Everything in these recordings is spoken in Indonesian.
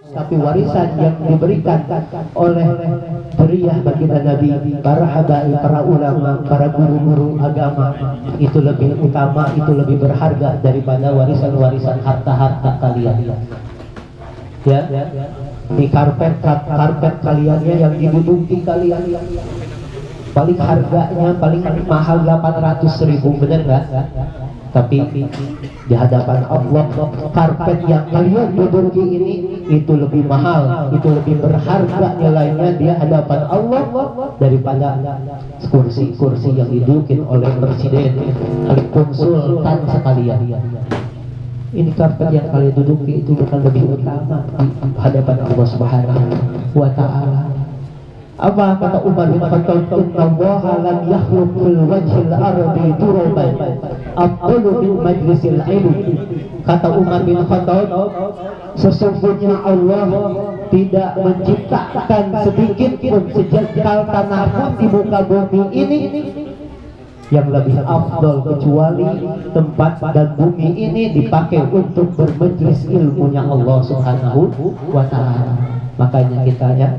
tapi warisan yang diberikan oleh dzurriyyah baginda Nabi, para habaib, para ulama, para guru-guru agama, itu lebih utama, itu lebih berharga daripada warisan-warisan harta-harta kalian. Ya, di karpet kaliannya yang diduduki kalian paling harganya paling mahal 800.000, benar nggak? Tapi di hadapan Allah, karpet yang kalian duduki ini itu lebih mahal, itu lebih berharga nilainya di hadapan Allah daripada kursi-kursi yang didudukin oleh presiden, sultan sekalian. Ini karpet yang kalian duduki itu bukan lebih utama di hadapan Allah Subhanahu wa Ta'ala. Apa kata Umar bin Khattab? Innallaha lam yakhluq fil wajhil ardi turaban afdalu min majlisil ilmi. Kata Umar bin Khattab, sesungguhnya Allah tidak menciptakan sedikit pun sejengkal tanah pun di muka bumi ini yang lebih afdal kecuali tempat dan bumi ini dipakai untuk bermajlis ilmunya Allah Subhanahu wa Ta'ala. Makanya kita ya,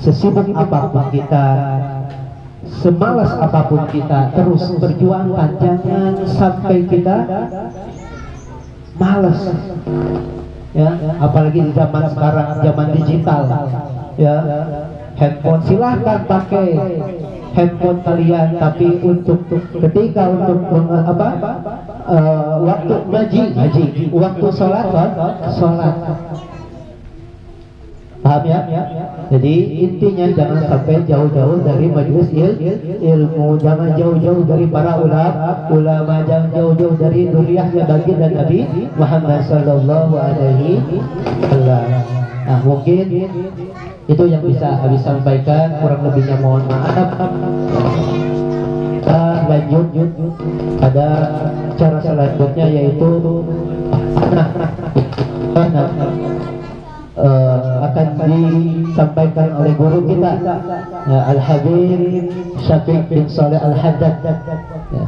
sesibuk apapun kita, semalas apapun kita, terus perjuangkan, jangan sampai kita malas. Ya, apalagi di zaman sekarang, zaman digital. Ya, handphone silahkan pakai handphone kalian, tapi untuk ketika untuk waktu ngaji, waktu sholat. Paham ya? Jadi intinya jangan sampai jauh-jauh dari majelis ilmu, jangan jauh-jauh dari para ulama, jangan jauh-jauh dari dzurriyyahnya baginda Nabi Muhammad sallallahu alaihi wasallam. Nah, mungkin itu yang bisa Abi sampaikan, kurang lebihnya mohon maaf. Kita lanjut pada cara selanjutnya, yaitu akan disampaikan oleh guru kita, Al-Habib Syafiq bin Saleh Al-Haddad. Ya.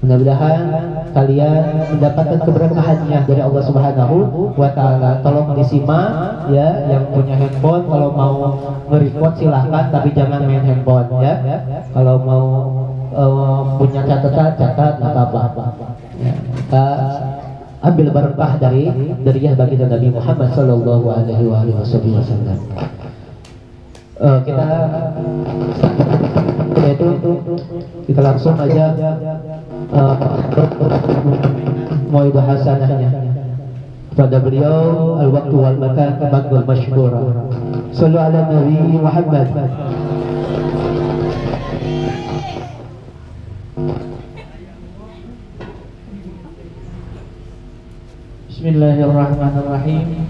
Mudah-mudahan kalian mendapatkan keberkahannya dari Allah Subhanahu wa Ta'ala. Tolong disimak ya, yang punya handphone kalau mau nge-record silahkan, tapi jangan main handphone ya. Kalau mau punya catatan, catat apa-apa. Ya, kita ambil berkah dari dzurriyyah baginda Nabi Muhammad sallallahu alaihi wasallam. Kita langsung aja muaidah hasanahnya pada beliau, al-waqtu wal makan maqbul masyhura. Shallu ala Nabi Muhammad. Bismillahirrahmanirrahim.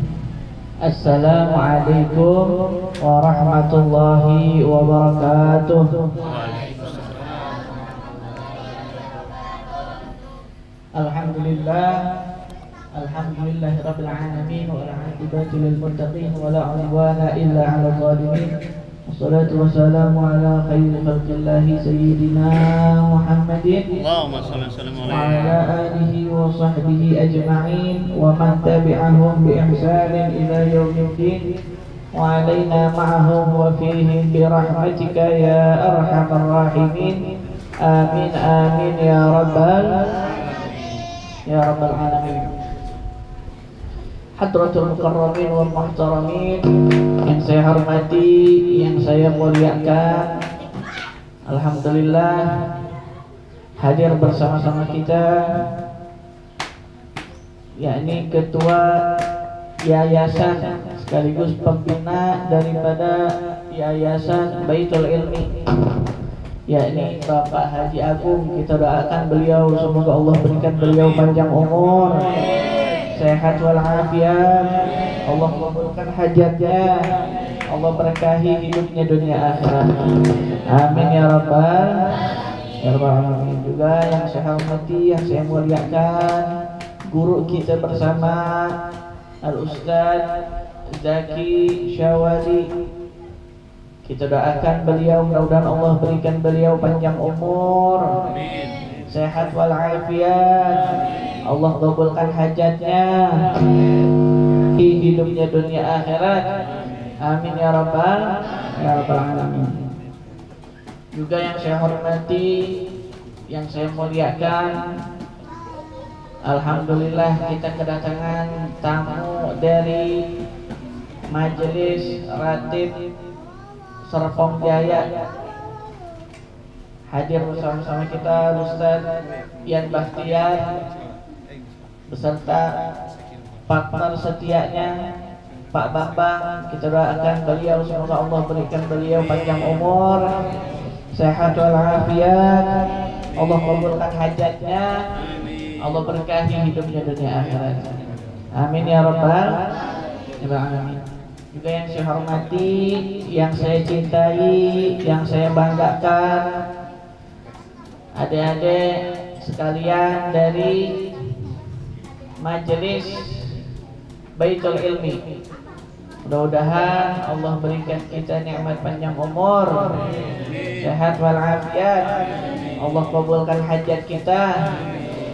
Assalamualaikum warahmatullahi wabarakatuh. Alhamdulillah, alhamdulillahirabbil alamin, wal 'aqibatu lil muttaqin, wa la 'udwana illa 'alal zalimin. Wassalatu wassalamu ala khairi khalqillahi sayyidina Muhammadin wa ala alihi wa sahbihi ajma'in wa man tabi'ahum bi ihsanin ila yaumiddin wa alaina ma'ahum wa fihim bi rahmatika ya arhamar rahimin. Amin amin ya rabbal alamin. Hadratul mukarramin wal muhtaramin, yang saya hormati, yang saya muliakan, alhamdulillah hadir bersama-sama kita, yakni ketua yayasan sekaligus pembina daripada Yayasan Baitul Ilmi, yakni Bapak Haji Agung. Kita doakan beliau, semoga Allah berikan beliau panjang umur, sehat walafiat, Allah kabulkan hajatnya, Allah berkahi hidupnya dunia akhirat. Amin ya rabbal alamin. Juga yang saya hormati, yang saya muliakan, guru kita bersama Al-Ustaz Zaki Syawali. Kita doakan beliau, mudah-mudahan Allah berikan beliau panjang umur, sehat walafiat, Allah kabulkan hajatnya. hidupnya dunia akhirat. Amin ya rabbal alamin. Juga yang saya hormati, yang saya muliakan, alhamdulillah kita kedatangan tamu dari Majelis Ratib Serpong Jaya. Hadir bersama-sama kita Ustaz Ian Bakhtiar beserta partner setianya Pak Bambang. Kita doakan beliau, semoga Allah berikan beliau panjang umur, sehat walafiat, Allah kabulkan hajatnya, Allah berkahi hidupnya dunia akhirat. Amin ya rabbal alamin. Juga yang saya hormati, yang saya cintai, yang saya banggakan, adik-adik sekalian dari Majelis Baitul Ilmi. Mudah-mudahan Allah berikan kita nikmat panjang umur, sehat walafiat, Allah kabulkan hajat kita,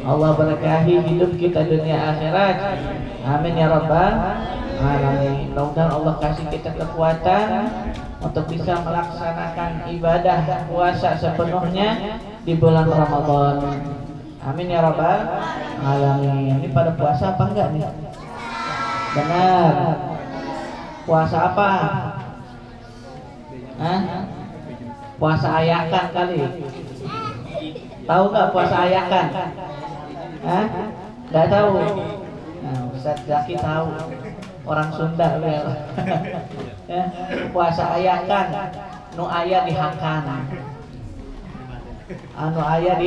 Allah berkahi hidup kita dunia akhirat. Amin ya rabbal alamin. Mudah-mudahan Allah kasih kita kekuatan untuk bisa melaksanakan ibadah puasa sepenuhnya di bulan Ramadan. Amin ya rabbal alamin. Ini pada puasa apa enggak nih? Benar. Puasa apa? Hah? Puasa ayakan kali. Tahu nggak puasa ayakan? Hah? Nggak tahu. Nah, Ustaz Zaki tahu. Orang Sunda ya. Ya, puasa ayakan, nu aya dihakan. Anu aya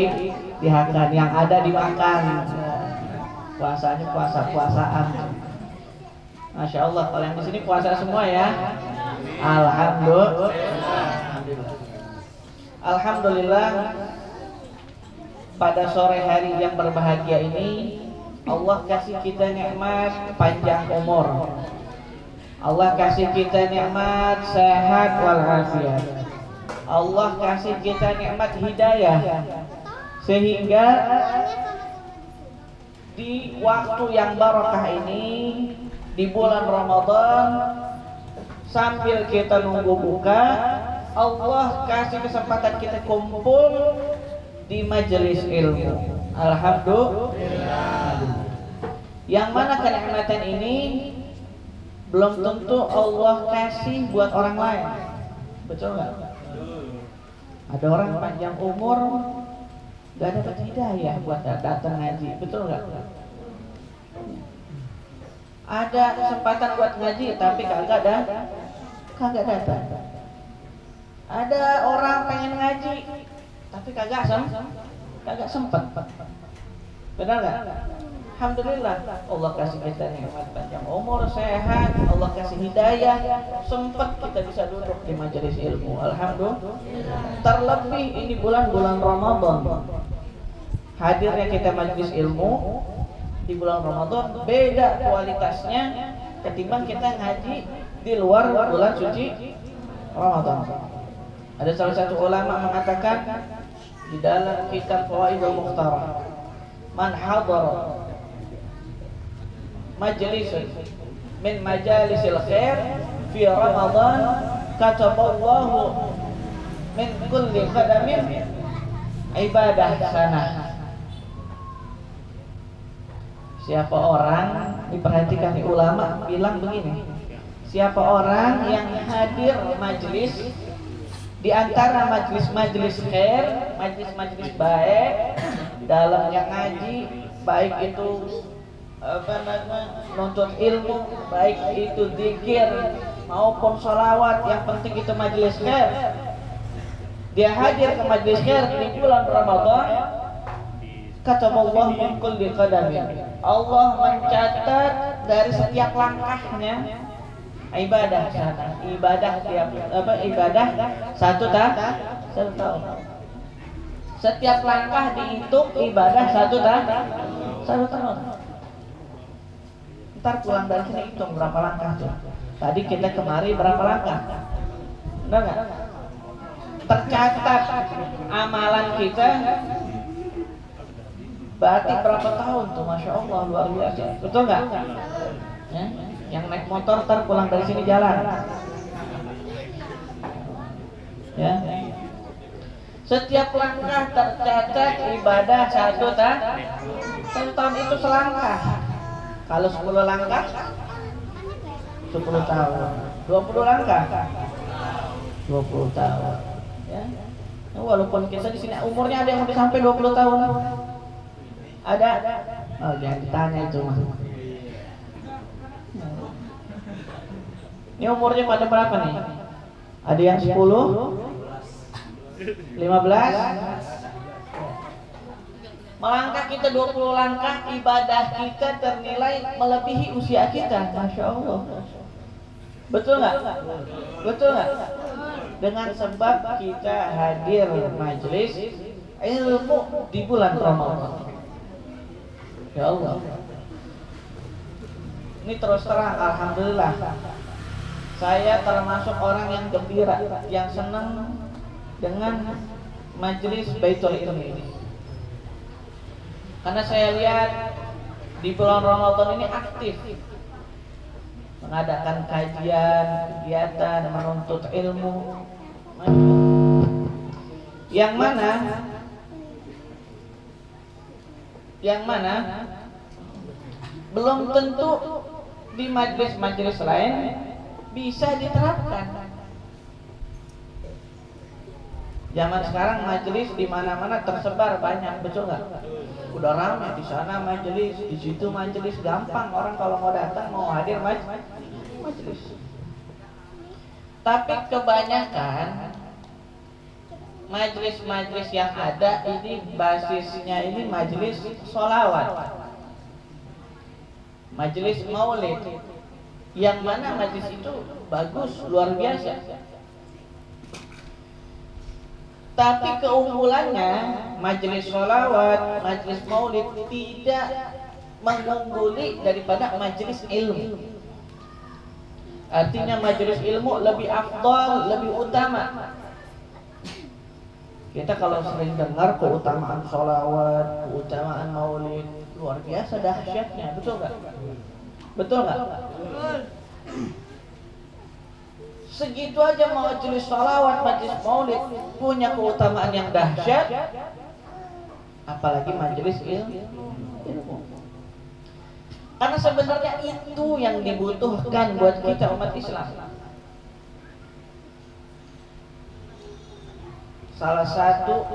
dihakan, yang ada dimakan. Puasanya puasa-puasaan. Masya Allah, kalau yang di sini puasa semua ya. Alhamdulillah. Alhamdulillah. Pada sore hari yang berbahagia ini, Allah kasih kita nikmat panjang umur. Allah kasih kita nikmat sehat walafiat. Allah kasih kita nikmat hidayah, sehingga di waktu yang barokah ini, di bulan Ramadan, sambil kita nunggu buka, Allah kasih kesempatan kita kumpul di majelis ilmu. Alhamdulillah. Yang mana kenikmatan ini belum tentu Allah kasih buat orang lain. Betul nggak? Ada orang panjang umur gak dapat hidayah buat datang ngaji. Betul nggak? Ada kesempatan buat ngaji tapi kagak datang. Ada orang pengen ngaji tapi kagak sempat. Benar nggak? Alhamdulillah, Allah kasih kita nikmat panjang umur, sehat, Allah kasih hidayah, sempat kita bisa duduk di majelis ilmu. Alhamdulillah. Terlebih ini bulan-bulan Ramadan. Hadirnya kita majelis ilmu di bulan Ramadan beda kualitasnya ketimbang kita ngaji di luar bulan suci Ramadan. Ada salah satu ulama mengatakan di dalam kitab Fawaidul Mukhtarah, man hadara majlisun min majalisil khair fi Ramadan kataballahu min kulli qadamin ibadah sanah. Siapa orang, diperhatikan nih, ulama bilang begini, siapa orang yang hadir majlis di antara majlis-majlis khair, majlis-majlis baik, dalamnya ngaji, baik itu nuntut ilmu, baik itu zikir maupun sholawat, yang penting itu majlis khair. Dia hadir ke majlis khair di bulan Ramadan, kataballahu min kulli qadamin, Allah mencatat dari setiap langkahnya ibadah sana, ibadah tiap ibadah satu tahun. Setiap langkah dihitung ibadah satu tahun. Ntar pulang dari sini hitung berapa langkah tuh. Tadi kita kemari berapa langkah? Benar nggak? Tercatat amalan kita. Berarti berapa tahun tuh, masya Allah, luar biasa. Betul nggak? Ya? Yang naik motor ntar pulang dari sini jalan. Ya. Setiap langkah tercatat ibadah satu tahun itu selangkah. Kalau 10 langkah 10 tahun. 20 langkah 20 tahun. Ya. Walaupun kita di sini umurnya ada yang udah sampai 20 tahun. Ada? Oh, jangan ditanya itu mah. Ini umurnya pada berapa nih? Ada yang 10, 15. Melangkah kita 20 langkah, ibadah kita ternilai melebihi usia kita. Masya Allah. Betul nggak? Betul nggak? Dengan sebab kita hadir majelis ilmu di bulan Ramadan. Ya Allah. Ini terus terang, alhamdulillah. Saya termasuk orang yang gembira, yang senang dengan majelis Baitul Ilmi ini. Karena saya lihat di bulan Ramadan ini aktif mengadakan kajian, kegiatan, menuntut ilmu. Yang mana belum tentu di majelis-majelis lain bisa diterapkan. Zaman sekarang majelis di mana-mana tersebar banyak, betul nggak? Udah ramai di sana majelis, di situ majelis, gampang orang kalau mau datang mau hadir majelis. Tapi kebanyakan majelis-majelis yang ada ini basisnya ini majelis sholawat, majelis maulid, yang mana majelis itu bagus luar biasa. Tapi keunggulannya majelis sholawat, majelis maulid tidak mengungguli daripada majelis ilmu. Artinya majelis ilmu lebih afdal, lebih utama. Kita kalau sering dengar keutamaan sholawat, keutamaan maulid, luar biasa dahsyatnya, betul nggak? Betul nggak? Segitu aja majelis sholawat, majelis maulid punya keutamaan yang dahsyat, apalagi majelis ilmu. Karena sebenarnya itu yang dibutuhkan buat kita umat Islam. Salah satu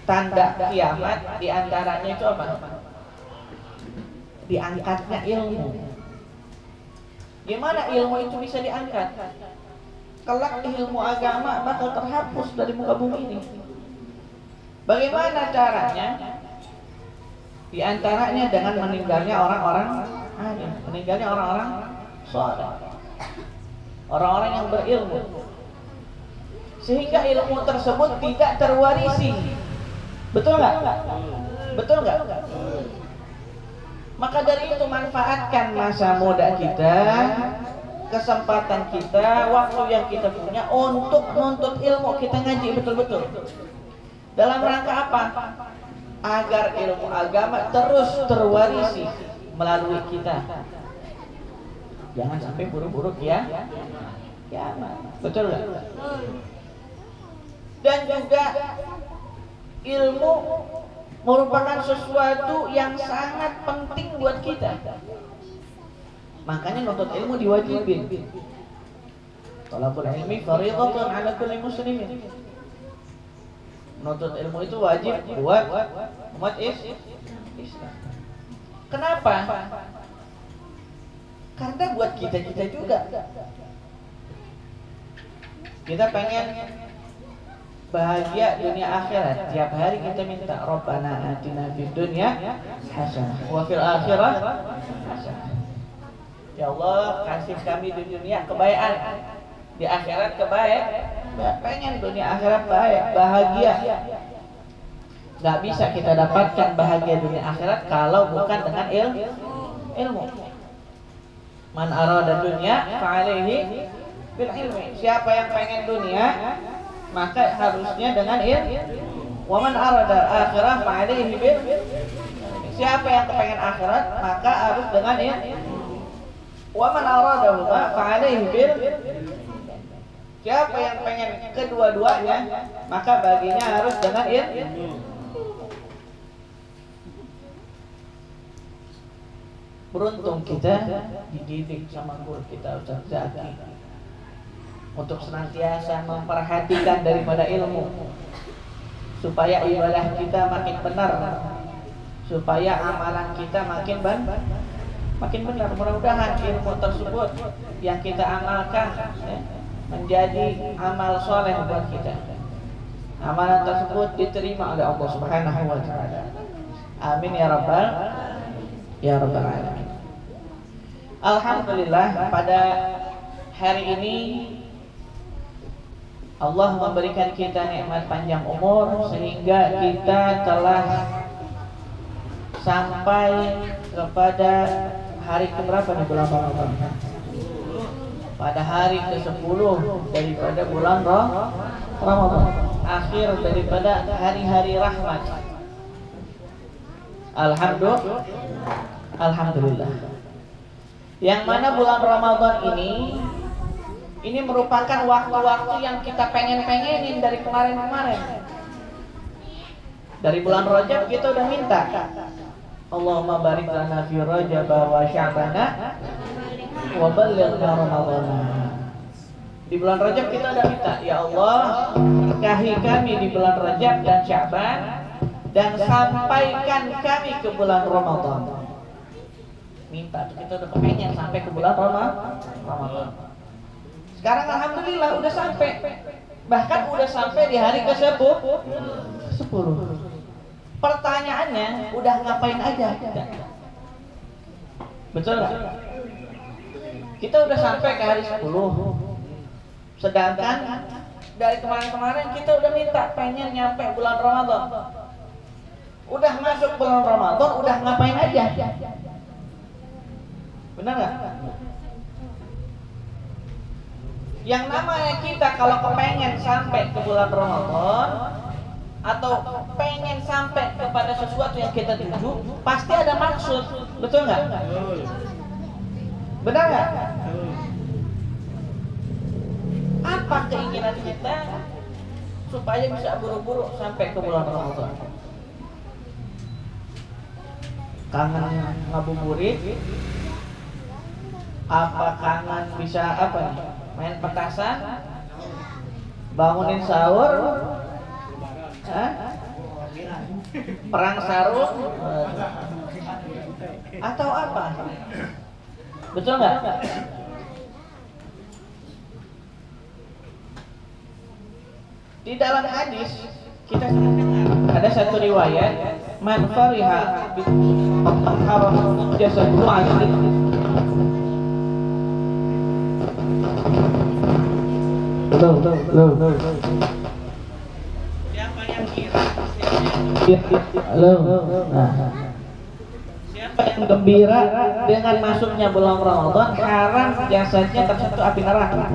tanda kiamat diantaranya itu apa? Diangkatnya ilmu. Gimana ilmu itu bisa diangkat? Kelak ilmu agama bakal terhapus dari muka bumi ini. Bagaimana caranya? Di antaranya dengan meninggalnya orang-orang alim, meninggalnya orang-orang saleh, orang-orang yang berilmu, sehingga ilmu tersebut tidak terwarisi. Betul nggak? Betul nggak? Maka dari itu manfaatkan masa muda kita, kesempatan kita, waktu yang kita punya untuk menuntut ilmu. Kita ngaji betul-betul. Dalam rangka apa? Agar ilmu agama terus terwarisi melalui kita. Jangan sampai buru-buru ya. Betul nggak? Dan juga ilmu merupakan sesuatu yang sangat penting buat kita. Makanya nuntut ilmu diwajibin. Thalabul ilmi fardhatun 'ala kulli muslimin. Menuntut ilmu itu wajib buat umat Islam. Kenapa? Karena buat kita juga. Kita pengen bahagia dunia akhirat. Tiap hari kita minta Rabbana atina fid dunya hasanah wa fil akhirah hasanah. Ya Allah, kasih kami di dunia kebaikan, di akhirat kebaik. Pengen dunia akhirat baik, bahagia. Gak bisa kita dapatkan bahagia dunia akhirat kalau bukan dengan ilmu. Man arada dunya fa'alaihi bil ilmi. Siapa yang pengen dunia, maka harusnya dengan ilmu. Wa man arada akhirah fa'alaihi bil. siapa yang kepengen akhirat maka harus dengan ini. Wa man aradahuma fa'alaihi bil. Siapa yang pengen kedua-duanya maka baginya harus dengan ini. Beruntung kita dididik sama guru kita Ustaz Zaki untuk senantiasa memperhatikan daripada ilmu supaya ibadah kita makin benar, supaya amalan kita makin benar. Mudah-mudahan ilmu tersebut yang kita amalkan menjadi amal soleh buat kita. Amalan tersebut diterima oleh Allah Subhanahu wa taala. Amin ya rabbal alamin. Alhamdulillah, pada hari ini Allah memberikan kita nikmat panjang umur sehingga kita telah sampai kepada hari keberapa nih bulan Ramadan? Pada hari ke-10 daripada bulan Ramadan, akhir daripada hari-hari rahmat. Alhamdulillah. Yang mana bulan Ramadan ini merupakan waktu-waktu yang kita pengenin dari kemarin-kemarin. Dari bulan Rajab kita udah minta, Allahumma barik lana fi Rajab wa Sya'bana wa ballighna Ramadan. Di bulan Rajab kita udah minta, ya Allah, berkahi kami di bulan Rajab dan Sya'ban dan sampaikan kami ke bulan Ramadan. Minta, kita udah kepengen sampai ke bulan Ramadan. Sekarang alhamdulillah udah sampai. Bahkan udah sampai di hari ke-10. Pertanyaannya, udah ngapain aja? Betul nggak? Kita udah sampai ke hari 10. Sedangkan dari kemarin-kemarin kita udah minta pengen nyampe bulan Ramadan. Udah masuk bulan Ramadan, udah ngapain aja? Benar nggak? Yang namanya kita kalau kepengen sampai ke bulan Ramadan atau pengen sampai kepada sesuatu yang kita tuju, pasti ada maksud, betul nggak? Benar nggak? Apa keinginan kita supaya bisa buru-buru sampai ke bulan Ramadan? Kangen ngabuburit? Apa kangen bisa apa nih? Main petasan? Bangunin sahur? Perang sarung? Atau apa? Betul nggak? Di dalam hadis kita ada satu riwayat, man fariha bi haram jasadu asli. Siapa yang kira? Siapa yang gembira dengan masuknya bulan Ramadan, haram jasadnya tersentuh api neraka.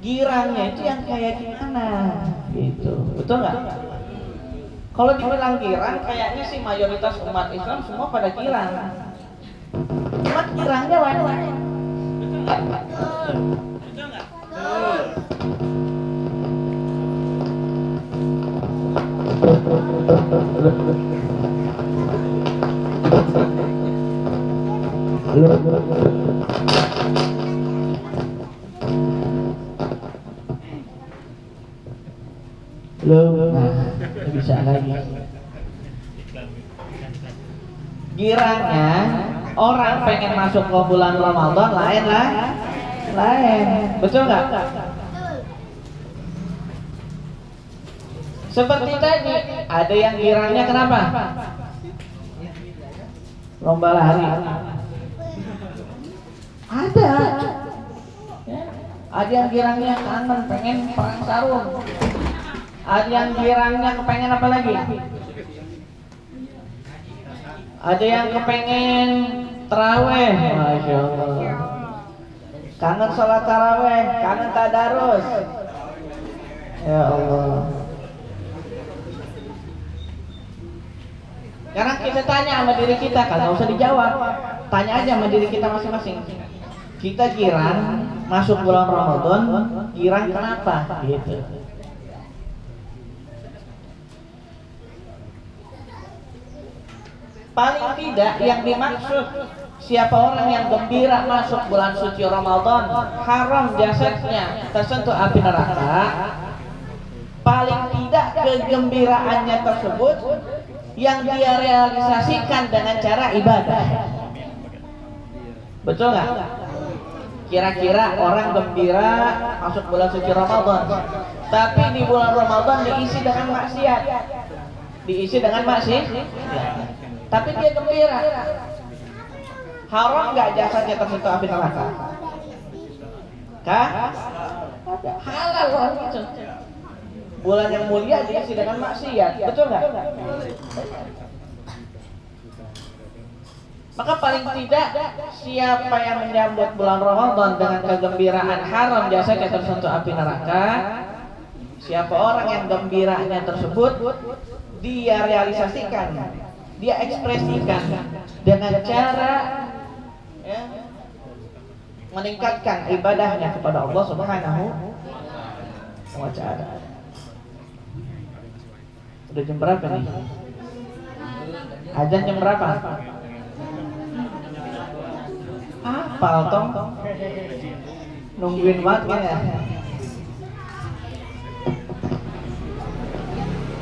Girangnya itu yang kayak gimana? Gitu, betul nggak? Kalau dibilang girang, kayaknya sih mayoritas umat Islam semua pada girang. Cuma girangnya lain-lain. Betul nggak? Bisa lagi. Girangnya orang pengen masuk ke bulan Ramadan lain, betul nggak? Seperti tadi, ada yang girangnya kenapa? Lomba lari. Ada yang girangnya kangen pengen perang sarung. Ada yang girangnya kepengen apa lagi? Ada yang kepengen taraweh, masya Allah. Kangen sholat taraweh, kangen tadarus. Ya Allah. Sekarang kita tanya sama diri kita, kalau nggak usah dijawab, tanya aja sama diri kita masing-masing. Kita girang masuk bulan Ramadan, girang kenapa? Gitu. Paling tidak yang dimaksud siapa orang yang gembira masuk bulan suci Ramadan, haram jasadnya tersentuh api neraka. Paling tidak kegembiraannya tersebut yang dia realisasikan dengan cara ibadah. Betul nggak? Kira-kira orang gembira masuk bulan suci Ramadan, tapi di bulan Ramadan diisi dengan maksiat, diisi dengan maksiat. Tapi dia gembira. Haram nggak jasadnya tersentuh api neraka? Kah? Halal loh itu. Bulan yang mulia diisi dengan maksiat, betul nggak? Maka paling tidak siapa yang menyambut bulan Ramadan dengan kegembiraan haram jasadnya tersentuh api neraka, siapa orang yang gembiranya tersebut dia realisasikan, dia ekspresikan dengan cara ya, meningkatkan ibadahnya kepada Allah Subhanahu wa Ta'ala. Udah jam berapa nih? Azan jam berapa? Apal tong? Nungguin banget ya.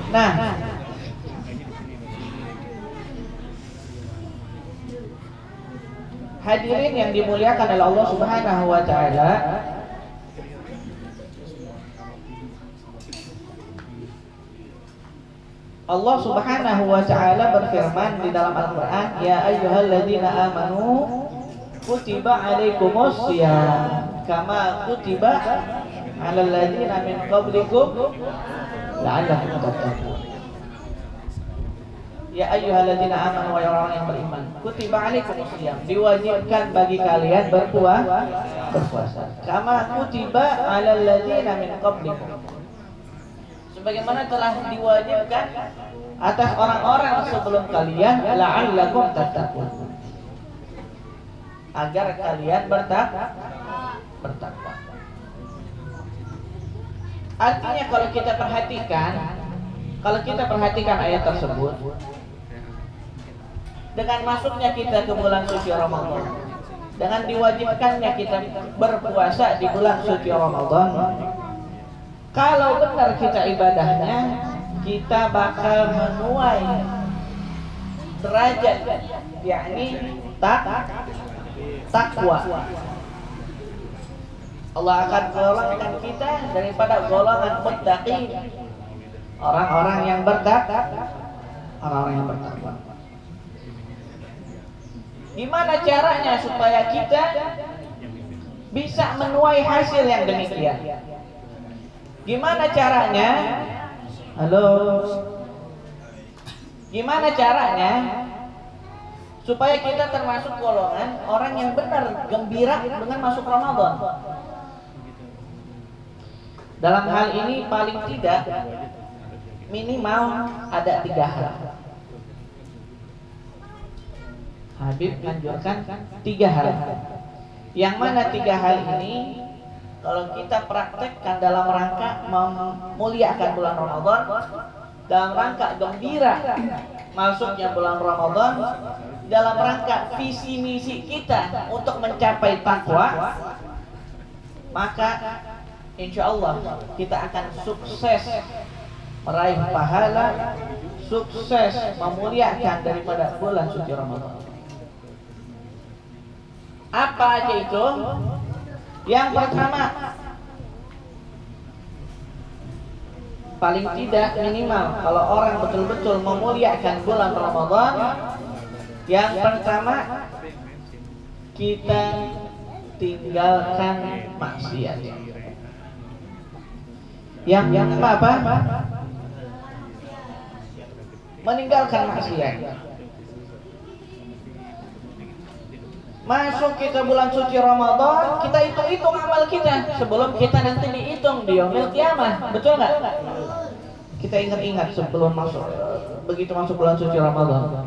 Nah, hadirin yang dimuliakan oleh Allah Subhanahu wa Ta'ala, Allah Subhanahu wa Ta'ala berfirman di dalam Al-Qur'an, ya ayyuhalladzina amanu kutiba alaikumus shiyam kama kutiba alal ladzina min qablikum la'allakum tattaqun. Ya ayyuhalladzina amanu, wa orang yang beriman, kutiba alaikumus shiyam, diwajibkan bagi kalian berpuasa. Kama kutiba alal ladzina min qablikum, sebagaimana telah diwajibkan atas orang-orang sebelum kalian, la'allakum tattaqun, agar kalian bertakwa. Artinya kalau kita perhatikan ayat tersebut, dengan masuknya kita ke bulan suci Ramadan, dengan diwajibkannya kita berpuasa di bulan suci Ramadan, kalau benar kita ibadahnya, kita bakal menuai derajat, yakni takwa. Allah akan golongkan kita daripada golongan muttaqin, orang-orang yang bertakwa. Gimana caranya supaya kita bisa menuai hasil yang demikian? Gimana caranya? Halo. Gimana caranya supaya kita termasuk golongan orang yang benar gembira dengan masuk Ramadan? Dalam hal ini paling tidak minimal ada 3 hal. Habib menganjurkan 3 hal. Yang mana 3 hal ini kalau kita praktekkan dalam rangka memuliakan bulan Ramadan, dalam rangka gembira masuknya bulan Ramadan, dalam rangka visi misi kita untuk mencapai takwa, maka insya Allah kita akan sukses meraih pahala, sukses memuliakan daripada bulan suci Ramadan. Apa aja itu? Yang pertama, paling tidak minimal kalau orang betul-betul memuliakan bulan Ramadan, yang pertama kita tinggalkan maksiat. Yang apa? Meninggalkan maksiat. Masuk kita bulan suci Ramadan, kita hitung-hitung amal kita sebelum kita nanti dihitung di yaumil qiyamah. Betul nggak? Kita kita ingat-ingat sebelum begitu masuk bulan suci Ramadan.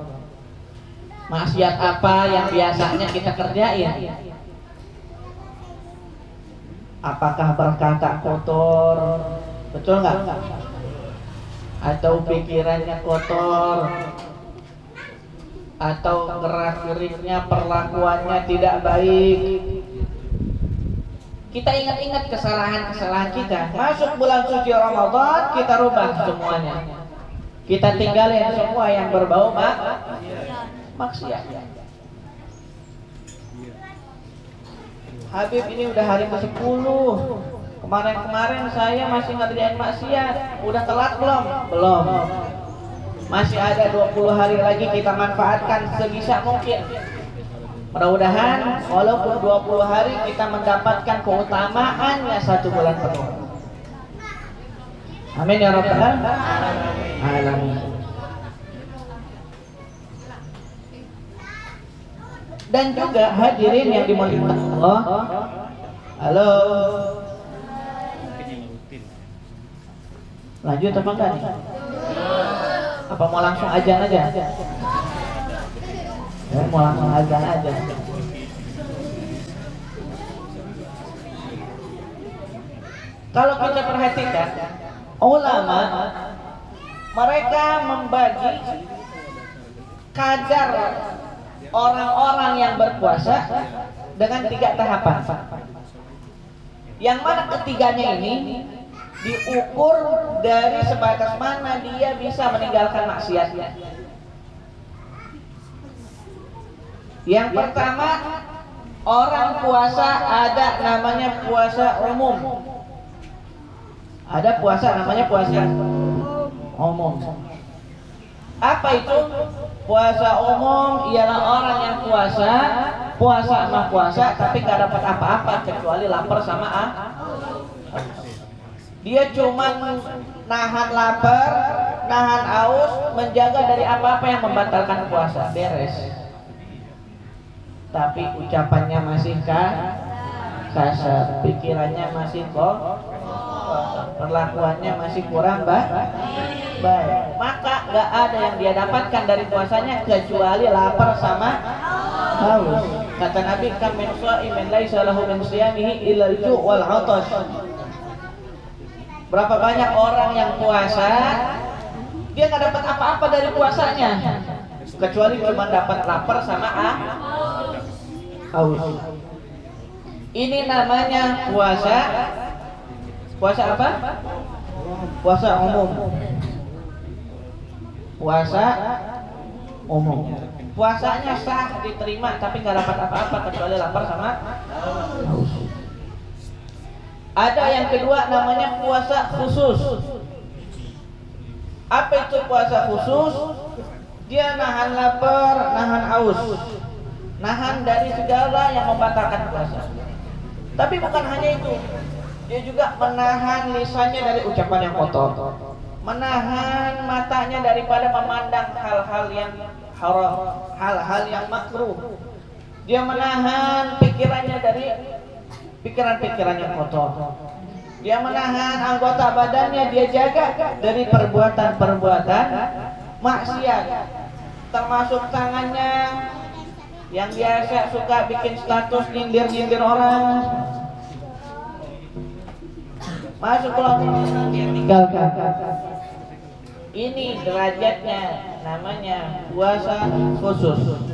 Maksiat apa yang biasanya kita kerjain? Apakah berkata kotor? Betul nggak? Atau pikirannya kotor? Atau gerak-geriknya, perlakuannya tidak baik? Kita ingat-ingat kesalahan-kesalahan kita. Masuk bulan suci Ramadan, kita rubah semuanya. Kita tinggalin semua yang berbau maksiat. Habib ini udah hari ke-10. Kemarin-kemarin saya masih ngerjain maksiat. Udah telat belum? Belum. Masih ada 20 hari lagi, kita manfaatkan sebisa mungkin. Mudah-mudahan walaupun 20 hari kita mendapatkan keutamaannya 1 bulan penuh. Amin ya rabbal alamin. Dan juga hadirin yang dimuliakan Allah. Halo. Lanjut apa enggak nih? Apa mau langsung azan aja? Mau langsung azan aja. Kalau kita perhatikan, ulama mereka membagi kadar orang-orang yang berpuasa dengan 3 tahapan. Yang mana ketiganya ini diukur dari sebatas mana dia bisa meninggalkan maksiatnya. Yang pertama, orang puasa ada namanya puasa umum. Ada puasa namanya puasa umum. Apa itu? Puasa umum ialah orang yang puasa sama puasa tapi gak dapat apa-apa kecuali lapar sama dia cuma nahan lapar, nahan haus, menjaga dari apa-apa yang membatalkan puasa, beres. Tapi ucapannya masih kasar, pikirannya masih perlakuannya masih kurang baik. Maka gak ada yang dia dapatkan dari puasanya kecuali lapar sama haus. Kata Nabi, kam min sha'imin laisa lahu min siyamihi illa al-ju' wal 'atash. Berapa banyak orang yang puasa dia nggak dapat apa-apa dari puasanya kecuali cuma dapat lapar sama haus. Ini namanya puasa apa? Puasa umum. Puasa umum. Puasanya sah, diterima, tapi nggak dapat apa-apa kecuali lapar sama haus. Ada yang kedua namanya puasa khusus. Apa itu puasa khusus? Dia nahan lapar, nahan haus, nahan dari segala yang membatalkan puasa. Tapi bukan hanya itu, dia juga menahan lisannya dari ucapan yang kotor, menahan matanya daripada memandang hal-hal yang haram, hal-hal yang makruh. Dia menahan pikirannya dari pikiran-pikiran yang kotor. Dia menahan anggota badannya, dia jaga dari perbuatan-perbuatan maksiat. Termasuk tangannya yang biasa suka bikin status nyindir-nyindir orang. Masuk kelompok dia tinggalkan. Ini derajatnya namanya puasa khusus.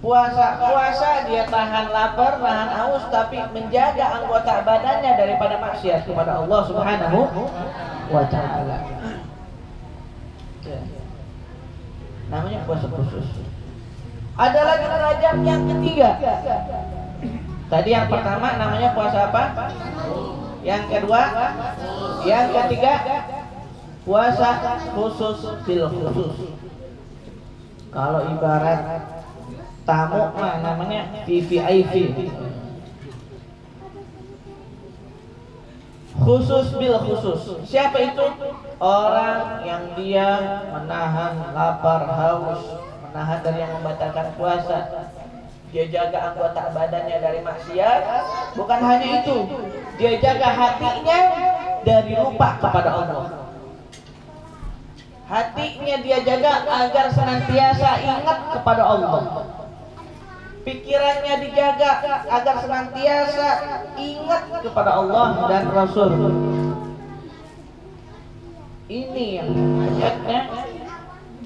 Puasa dia tahan lapar, nahan haus, tapi menjaga anggota badannya daripada maksiat kepada Allah Subhanahu wa ta'ala. Namanya puasa khusus. Ada lagi derajat yang ketiga. Tadi yang pertama namanya puasa apa? Yang kedua, yang ketiga puasa khusus bil khusus. Kalau ibarat tamu mah namanya VVIP. Khusus bil khusus. Siapa itu? Orang yang dia menahan lapar, haus, menahan dari yang membatalkan puasa. Dia jaga anggota badannya dari maksiat. Bukan hanya itu, dia jaga hatinya dari lupa kepada Allah. Hatinya dia jaga agar senantiasa ingat kepada Allah. Pikirannya dijaga agar senantiasa ingat kepada Allah dan Rasul. Ini yang derajatnya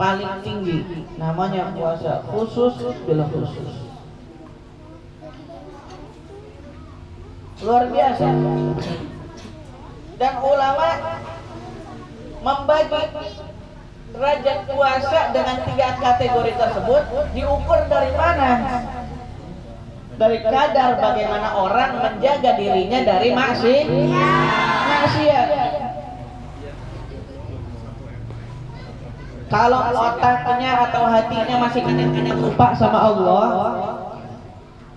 paling tinggi, namanya puasa khusus bil khusus. Luar biasa. Dan ulama membagi derajat puasa dengan 3 kategori tersebut diukur dari mana? Dari kadar bagaimana orang menjaga dirinya dari maksiat. Kalau otaknya atau hatinya masih kadang-kadang lupa sama Allah,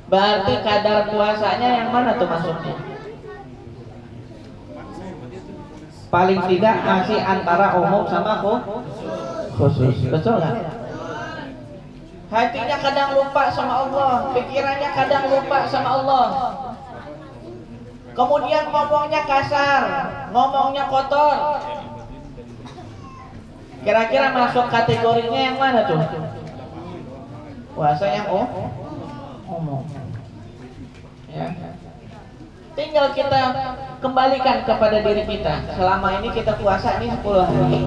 berarti kadar puasanya yang mana tuh masuknya? Paling tidak masih antara umum sama khusus. Betul nggak? Hatinya kadang lupa sama Allah, pikirannya kadang lupa sama Allah. Kemudian ngomongnya kasar, ngomongnya kotor. Kira-kira masuk kategorinya yang mana tuh? Puasa yang umum. Ya. Tinggal kita kembalikan kepada diri kita. Selama ini kita puasa ini 10 hari.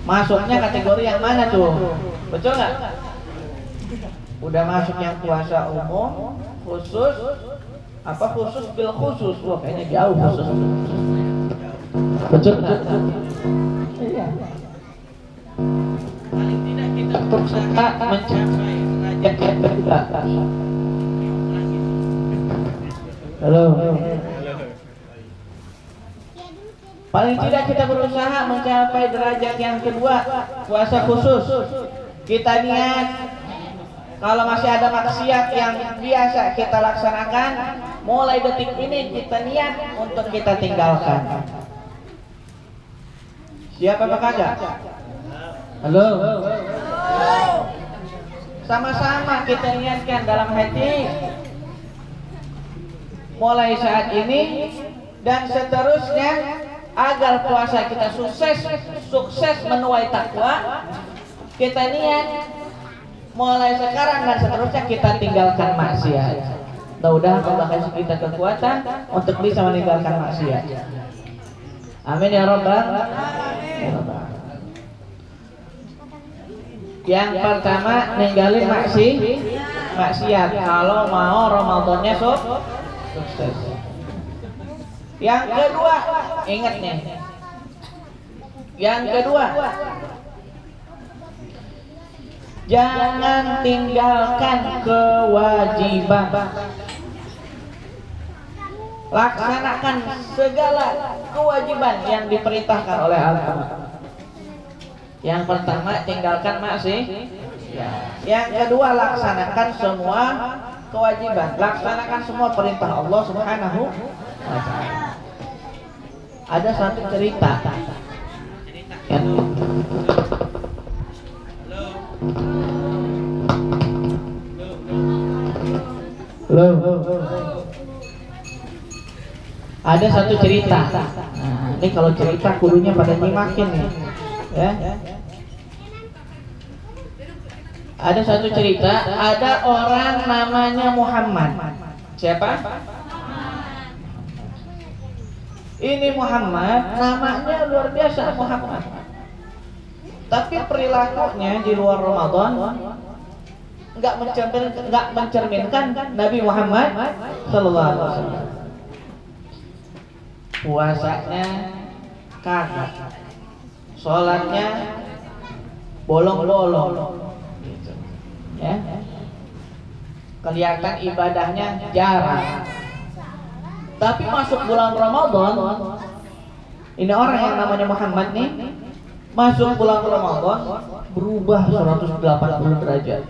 Masuknya kategori yang mana tuh? Betul nggak? Udah masuk yang puasa umum, khusus, apa khusus bil khusus? Wah, kayaknya jauh khusus. Betul nggak? Iya. Paling tidak kita berusaha mencapai derajat yang kedua. Halo. Paling tidak kita berusaha mencapai derajat yang kedua, puasa khusus. Kita niat kalau masih ada maksiat yang biasa kita laksanakan, mulai detik ini kita niat untuk kita tinggalkan. Siapa Pak Kagak? Halo. Sama-sama kita niatkan dalam hati, mulai saat ini dan seterusnya, agar puasa kita sukses menuai takwa. Kita niat mulai sekarang dan seterusnya kita tinggalkan maksiat. Mudah-mudahan Allah kasih kita kekuatan untuk bisa meninggalkan maksiat. Amin ya rabbal alamin. Yang pertama, ninggalin maksiat kalau mau Ramadannya sukses. Yang kedua, ingat nih. Yang kedua, jangan tinggalkan kewajiban. Laksanakan segala kewajiban yang diperintahkan oleh agama. Yang pertama, tinggalkan maksiat. Yang kedua, laksanakan semua kewajiban. Laksanakan semua perintah Allah Subhanahu wa ta'ala. Ada satu cerita. Ada satu cerita. Nah, ini kalau cerita kudunya pada nyimakin nih, ya. Ada satu cerita, ada orang namanya Muhammad. Siapa? Ini Muhammad, namanya luar biasa Muhammad. Tapi perilakunya di luar Ramadan nggak mencerminkan Nabi Muhammad Sallallahu Alaihi Wasallam. Puasanya kagak, sholatnya bolong-bolong, gitu. Ya. Kelihatan ibadahnya jarang. Tapi masuk bulan Ramadan, ini orang yang namanya Muhammad nih, masuk bulan Ramadan berubah 180 derajat.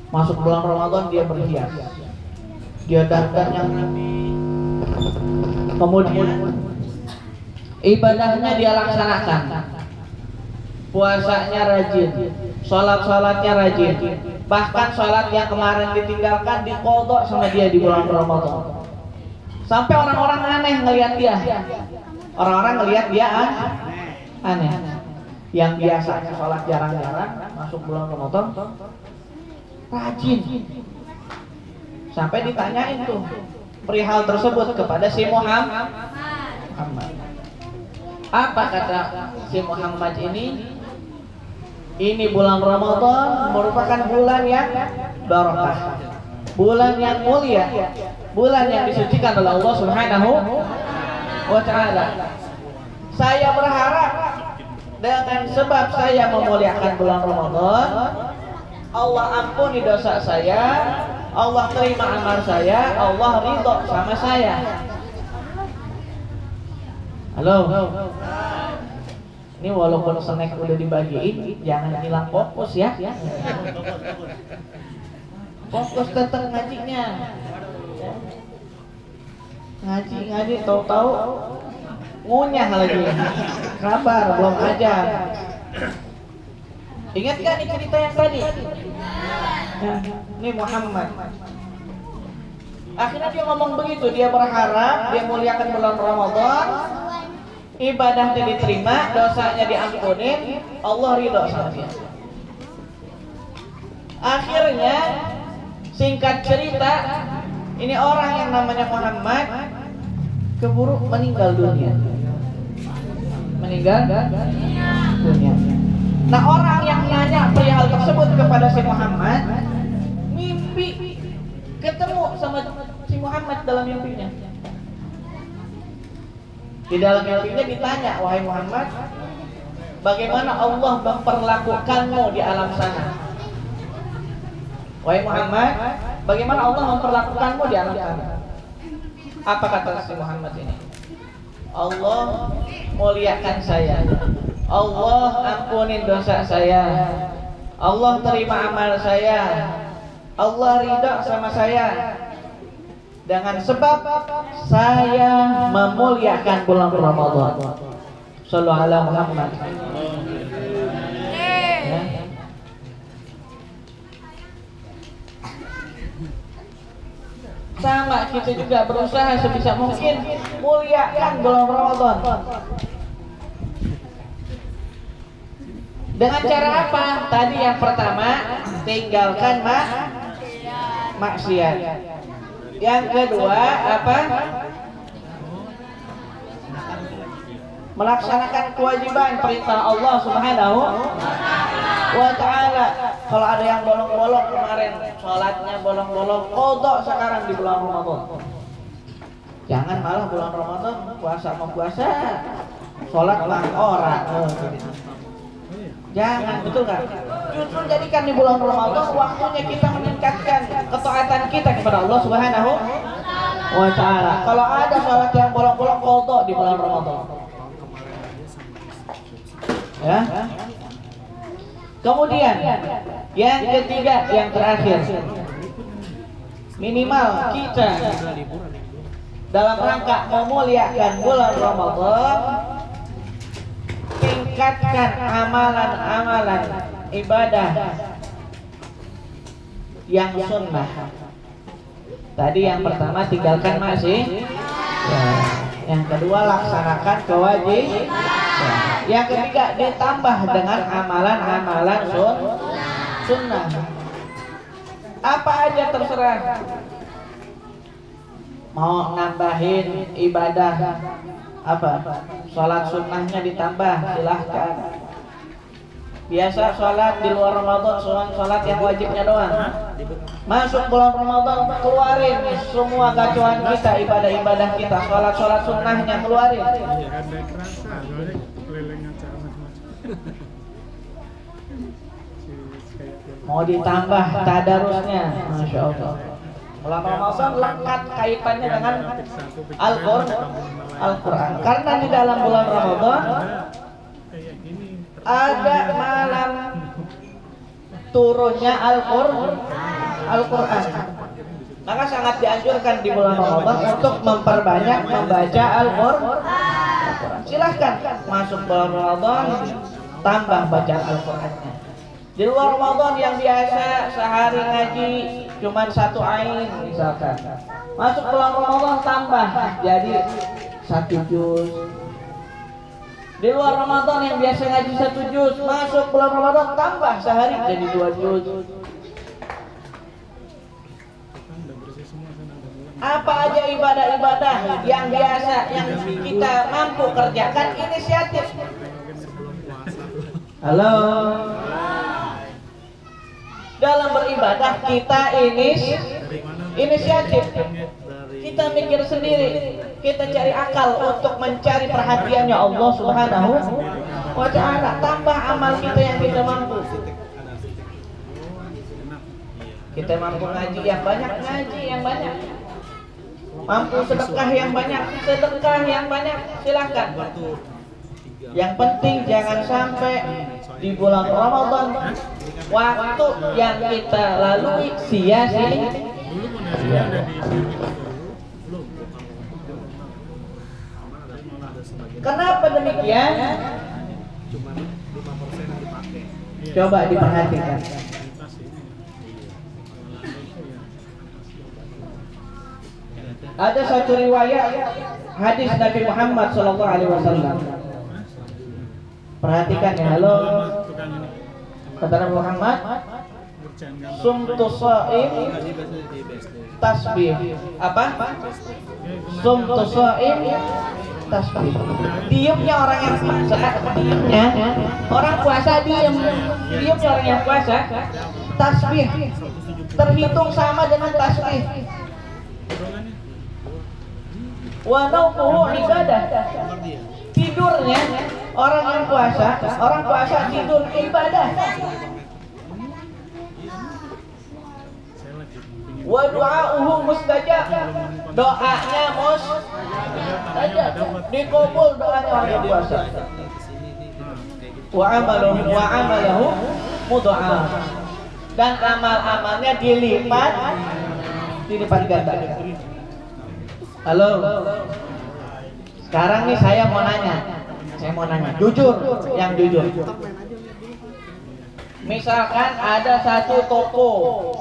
Masuk bulan Ramadan dia berhias, dia dandan yang rapi, kemudian ibadahnya dia laksanakan, puasanya rajin, sholatnya rajin, bahkan sholat yang kemarin ditinggalkan diqodok sama dia di bulan Ramadan. Sampai orang-orang aneh ngelihat dia, orang-orang ngelihat dia Aneh. Yang biasanya sholat jarang-jarang, masuk bulan Ramadan rajin. Sampai ditanyain tuh perihal tersebut kepada si Muhammad. Apa kata si Muhammad ini? Ini bulan Ramadan merupakan bulan yang barakah, bulan yang mulia, bulan yang disucikan oleh Allah Subhanahu wa Ta'ala. Saya berharap dengan sebab saya memuliakan bulan Ramadan, Allah ampuni dosa saya, Allah terima amal saya, Allah ridho sama saya. Halo. Ini walaupun snack udah dibagiin, jangan hilang fokus ya. Fokus tetap ngajinya. Ngaji, tahu-tahu ngunyah lagi. Kabar belum aja. Ingat gak nih cerita yang tadi? Ya, ini Muhammad. Akhirnya dia ngomong begitu, dia berharap dia muliakan bulan Ramadan, ibadahnya diterima, dosanya diampuni, Allah ridho sama dia. Akhirnya singkat cerita, ini orang yang namanya Muhammad keburu meninggal dunia. Meninggal dunia. Nah, orang yang nanya perihal tersebut kepada si Muhammad, mimpi ketemu sama si Muhammad dalam mimpinya. Di dalam mimpinya ditanya, wahai Muhammad, bagaimana Allah memperlakukanmu di alam sana? Wahai Muhammad, bagaimana Allah memperlakukanmu di alam sana? Apa kata si Muhammad ini? Allah muliakan saya, Allah ampunin dosa saya, Allah terima amal saya, Allah ridha sama saya, dengan sebab saya memuliakan bulan Ramadan. Sallallahu alaihi Muhammad. Ya. Sama kita juga berusaha sebisa mungkin muliakan bulan Ramadan. Dengan cara apa? Tadi yang pertama, tinggalkan maksiat. Yang kedua apa? Melaksanakan kewajiban perintah Allah Subhanahu wa Ta'ala. Kalau ada yang bolong-bolong kemarin, sholatnya bolong-bolong, qadha sekarang di bulan Ramadan. Jangan malah bulan Ramadan puasa mau puasa, sholat lah orang. Jangan, betul kan? Justru jadikan di bulan Ramadan waktunya kita meningkatkan ketaatan kita kepada Allah Subhanahu wa Ta'ala. Kalau ada sholat yang bolong-bolong, qadha di bulan Ramadan. Ya. Kemudian yang ketiga, yang terakhir, minimal kita dalam rangka memuliakan bulan Ramadan, tingkatkan amalan-amalan ibadah yang sunnah. Tadi yang pertama tinggalkan maksiat, ya. Yang kedua laksanakan kewajiban, ya. Yang ketiga ditambah dengan amalan-amalan sunnah. Apa aja terserah. Mau nambahin ibadah apa? Sholat sunnahnya ditambah, silahkan. Biasa sholat di luar Ramadan, sholat yang wajibnya doang. Masuk bulan Ramadan, keluarin semua gacuan kita, ibadah-ibadah kita, sholat sunnahnya keluarin. Mau ditambah tadarusnya, Masya Allah. Bulan Ramadan lekat kaitannya dengan Al-Quran. Karena di dalam bulan Ramadan ada malam turunnya Al-Quran. Maka sangat dianjurkan di bulan Ramadan untuk memperbanyak membaca Al-Quran. Silahkan masuk bulan Ramadan tambah baca Al-Qurannya. Di luar Ramadan yang biasa sehari ngaji cuma 1 ain misalkan, masuk bulan Ramadan tambah jadi 1 juz, Di luar Ramadan yang biasa ngaji 1 juz, masuk bulan Ramadan tambah sehari jadi 2 juz. Apa aja ibadah-ibadah yang biasa yang kita mampu kerjakan, inisiatif. Halo. Dalam beribadah kita inisiatif. Kita mikir sendiri, kita cari akal untuk mencari perhatiannya Allah Subhanahu wa ta'ala. Tambah amal kita yang kita mampu. Kita mampu ngaji yang banyak, ngaji yang banyak. Mampu sedekah yang banyak, sedekah yang banyak, silakan. Yang penting jangan sampai di bulan Ramadan waktu yang kita lalui sia-sia. Kenapa demikian? Coba diperhatikan. Ada satu riwayat hadis Nabi Muhammad SAW. Perhatikan ya, halo. Kata Nabi Muhammad, sumtu shaim tasbih. Apa? Sumtu shaim tasbih. Diamnya orang yang puasa, diamnya orang puasa diam. Diamnya orang yang puasa tasbih. Terhitung sama dengan tasbih. Wa naumuhu ibadah. Tidurnya orang yang puasa tidur ibadah. Wa du'auhu mustajab. Doanya mustajab. Dikabul doanya orang yang puasa. Wa amalahu mudha'af. Dan amal-amalnya dilipat ganda. Halo. Sekarang nih saya mau nanya, jujur, yang jujur. Misalkan ada satu toko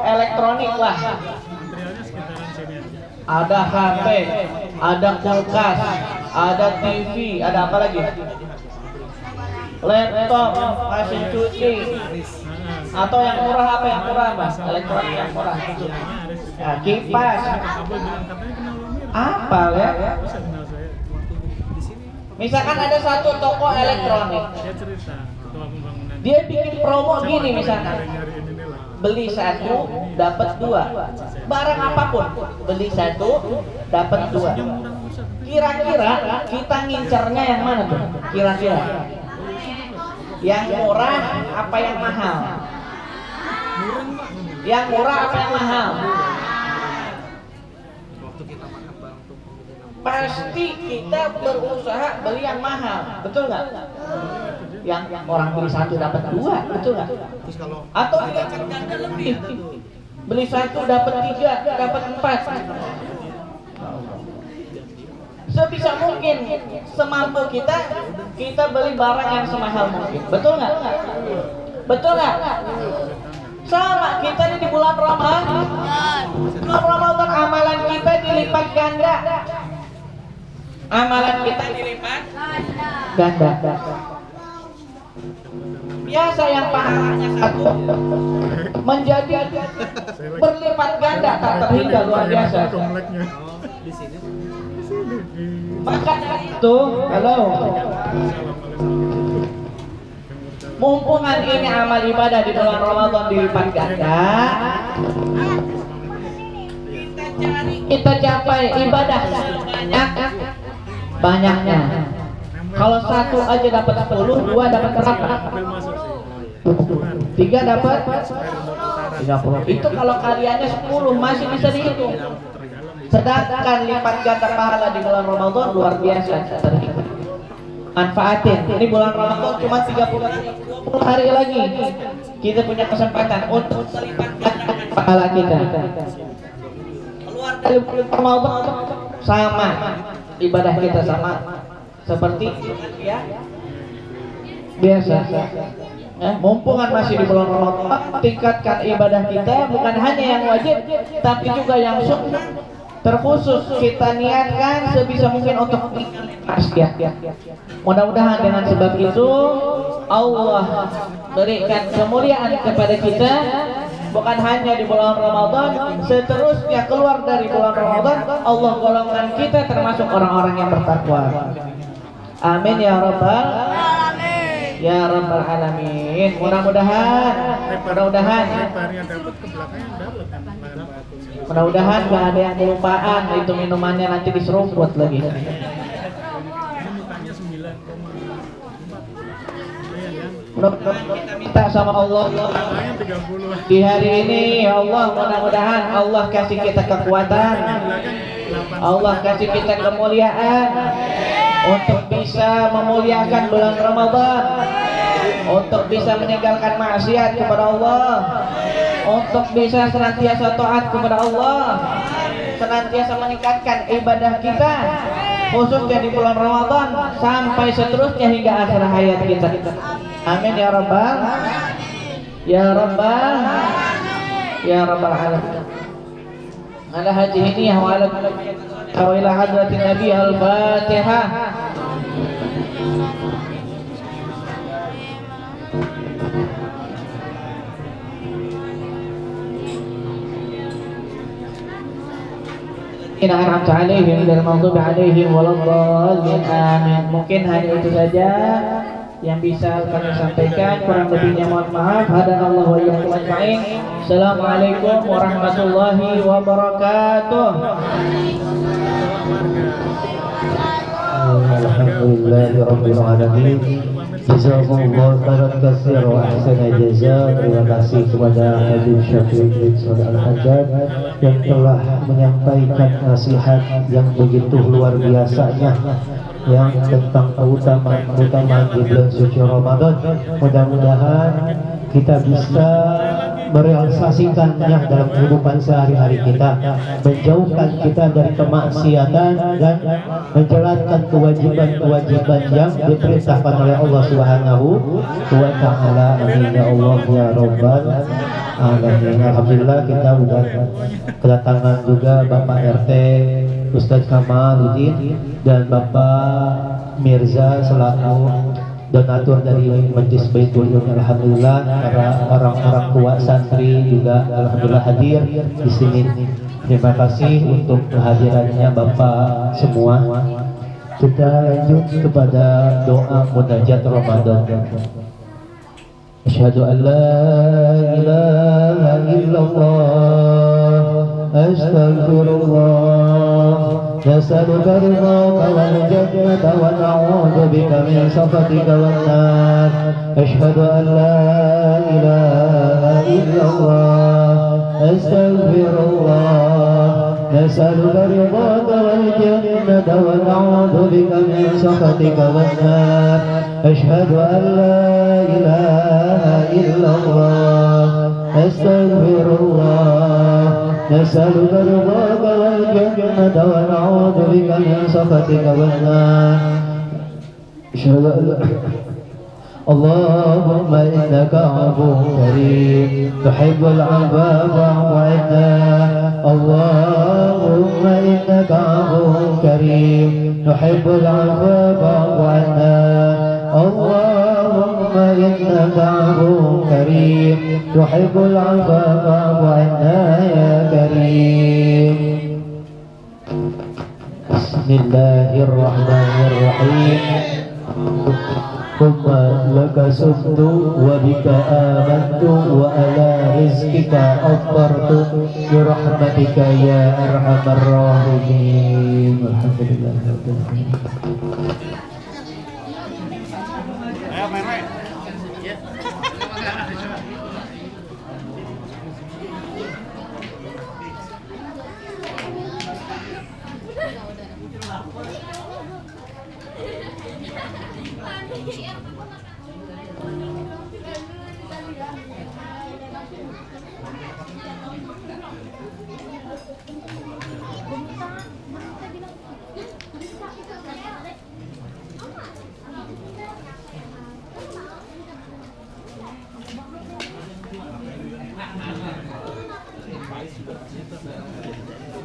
elektronik lah. Ada HP, ada kulkas, ada TV, ada apa lagi? Laptop, mesin cuci. Atau yang murah, apa yang murah, Mas? Elektronik yang murah. Ya, kipas. Apa ya? Misalkan ada satu toko elektronik. Dia bikin promo gini misalkan. Beli 1 dapat 2. Barang apapun, beli 1 dapat 2. Kira-kira kita ngincernya yang mana tuh? Kira-kira yang murah apa yang mahal? Yang murah apa yang mahal? Pasti kita berusaha beli yang mahal, betul nggak? Yang orang beli 1 dapat 2, betul nggak? Atau dilipat ganda lebih, beli 1 dapat 3, dapat 4. Sebisa mungkin, semampu kita beli barang yang semahal mungkin, betul nggak? Betul nggak? Sama kita nih di bulan Ramadan. Ramadan amalan kita dilipat ganda. Amalan kita dilipat ganda. Biasa yang pahalanya 1 menjadi berlipat ganda tak terhingga, luar biasa. Maka itu, halo. Mumpungan ini amal ibadah di bulan Ramadan dilipat ganda, kita capai ibadah banyaknya. Kalau 1 aja dapat 10, 2 dapat berapa? 3 dapat 30. Itu kalau kaliannya 10 masih bisa dihitung. Sedangkan lipat ganda pahala di bulan Ramadan luar biasa. Manfaatin. Ini bulan Ramadan cuma 30 hari lagi. Kita punya kesempatan untuk melipat ganda pahala kita. Keluar dari bulan Ramadan sama ibadah kita sama seperti ya biasa. Mumpungan masih di bulan Ramadan, tingkatkan ibadah kita bukan hanya yang wajib tapi juga yang sunnah. terkhusus kita niatkan sebisa mungkin untuk maksiat. Mudah-mudahan dengan sebab itu Allah berikan kemuliaan kepada kita, bukan hanya di bulan Ramadan, seterusnya keluar dari bulan Ramadan Allah golongkan kita termasuk orang-orang yang bertakwa. Amin ya rabbal alamin. Ya rabbal alamin. Mudah-mudahan gak ada yang kelupaan itu minumannya nanti diseruput lagi. Kita minta sama Allah di hari ini, ya Allah, mudah-mudahan Allah kasih kita kekuatan, Allah kasih kita kemuliaan untuk bisa memuliakan bulan Ramadan, untuk bisa meninggalkan maksiat kepada Allah, untuk bisa senantiasa taat kepada Allah, senantiasa meningkatkan ibadah kita khususnya di bulan Ramadan sampai seterusnya hingga akhir hayat kita. Amin ya rabbal alamin. Ala hadihi wa ala ila hadratin Nabi al-Fatihah. Inna an'amta 'alaihim ghairal maghdubi 'alaihim waladdallin. Amin. Mungkin hanya itu saja yang bisa kami sampaikan, kurang lebihnya mohon maaf. Hadanallahu wa iyyakum ajma'in. Assalamualaikum warahmatullahi wabarakatuh. Alhamdulillahirabbil alamin. Jazakumullahu khairan katsiran wa ahsana jazaa. Terima kasih kepada Habib Syafiq bin Shalih Al-Haddad yang telah menyampaikan nasihat yang begitu luar biasanya yang tentang keutamaan di bulan suci Ramadan. Mudah-mudahan kita bisa merealisasikannya dalam kehidupan sehari-hari kita, menjauhkan kita dari kemaksiatan dan menjalankan kewajiban-kewajiban yang diperintahkan oleh Allah Subhanahu wa Ta'ala. Amin ya Allah ya Rabbal alamin. Alhamdulillah kita sudah kedatangan juga Bapak RT Ustadz Kamaluddin dan Bapak Mirza selaku donatur dari Majlis Baitul Ilmi. Alhamdulillah para orang-orang tua santri juga alhamdulillah hadir di sini. Terima kasih untuk kehadirannya Bapak semua. Kita lanjut kepada doa munajat Ramadan. Asyhadu an la ilaha illallah, astaghfirullah. نسألك رضاك والجنة ونعوذ بك من سخطك والنار. أشهد أن لا إله إلا الله، أستغفر الله. نسألك رضاك والجنة ونعوذ بك من سخطك والنار. أشهد أن لا إله إلا الله، أستغفر الله. نسألك رضاك والجنة ونعوذ بك من سخطك والنار. أشهد أن لا اللهم إنك عفو كريم تحب العفو فاعف عنا. اللهم إنك عفو كريم تحب العفو فاعف عنا. اللهم إنك عفو كريم تحب العفو فاعف عنا يا كريم. بسم الله الرحمن الرحيم. ثم لك سبت وبك آمنت وعلى رزقك أفطرت برحمتك يا أرحم الراحمين. الحمد لله رب العالمين.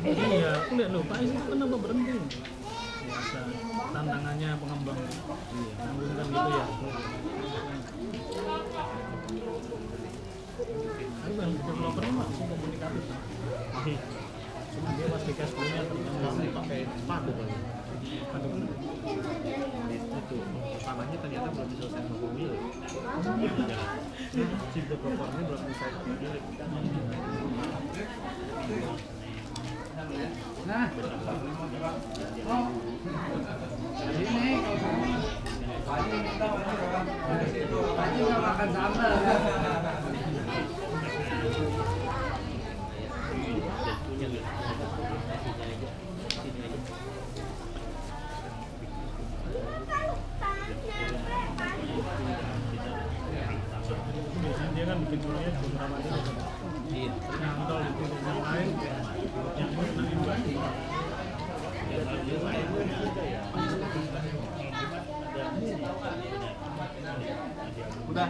Iya, aku lihat loh, Pak Is itu kenapa berhenti? Biasa, tantangannya pengembang. Iya, nganggung kan gitu ya. Aku yang developernya masih komunikatif. Cuma dia pas di cash flow-nya ternyata pakai sepatu kali. Itu tanahnya ternyata belum diselesaikan sama pemilik. Si developernya belum selesai pemilik. Nah, ini Haji nggak makan sambal kan? Biasanya dia kan bikin dulunya sebelum Ramadan. Iya. Nyantol di titik yang lain, yang nanti baju. Udah.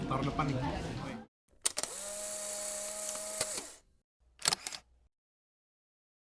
Tahun depan nih.